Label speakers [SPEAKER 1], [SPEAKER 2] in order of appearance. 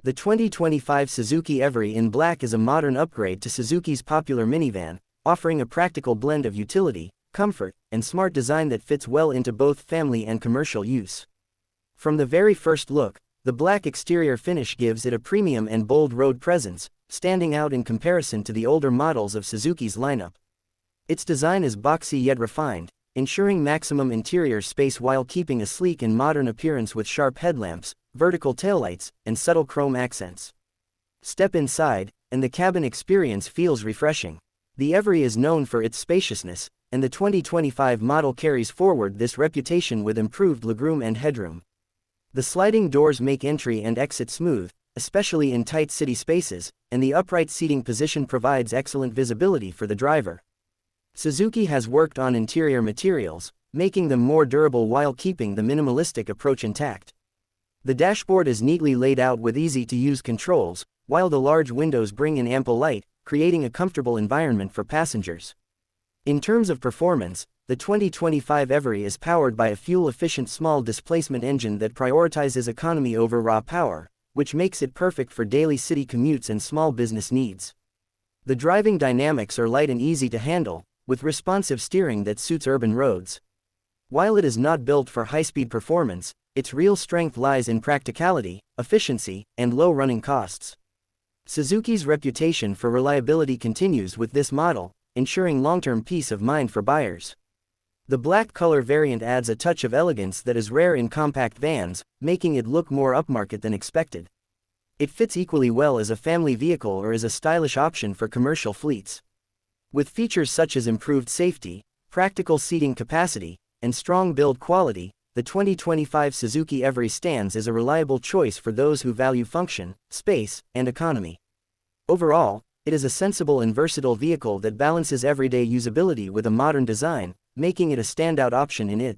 [SPEAKER 1] The 2025 Suzuki Every in Black is a modern upgrade to Suzuki's popular minivan, offering a practical blend of utility, comfort, and smart design that fits well into both family and commercial use. From the very first look, the black exterior finish gives it a premium and bold road presence, standing out in comparison to the older models of Suzuki's lineup. Its design is boxy yet refined, ensuring maximum interior space while keeping a sleek and modern appearance with sharp headlamps, vertical taillights, and subtle chrome accents. Step inside, and the cabin experience feels refreshing. The Every is known for its spaciousness, and the 2025 model carries forward this reputation with improved legroom and headroom. The sliding doors make entry and exit smooth, especially in tight city spaces, and the upright seating position provides excellent visibility for the driver. Suzuki has worked on interior materials, making them more durable while keeping the minimalistic approach intact. The dashboard is neatly laid out with easy-to-use controls, while the large windows bring in ample light, creating a comfortable environment for passengers. In terms of performance, the 2025 Every is powered by a fuel-efficient small-displacement engine that prioritizes economy over raw power, which makes it perfect for daily city commutes and small business needs. The driving dynamics are light and easy to handle, with responsive steering that suits urban roads. While it is not built for high-speed performance, its real strength lies in practicality, efficiency, and low running costs. Suzuki's reputation for reliability continues with this model, ensuring long-term peace of mind for buyers. The black color variant adds a touch of elegance that is rare in compact vans, making it look more upmarket than expected. It fits equally well as a family vehicle or as a stylish option for commercial fleets. With features such as improved safety, practical seating capacity, and strong build quality, the 2025 Suzuki Every stands as a reliable choice for those who value function, space, and economy. Overall, it is a sensible and versatile vehicle that balances everyday usability with a modern design, making it a standout option in its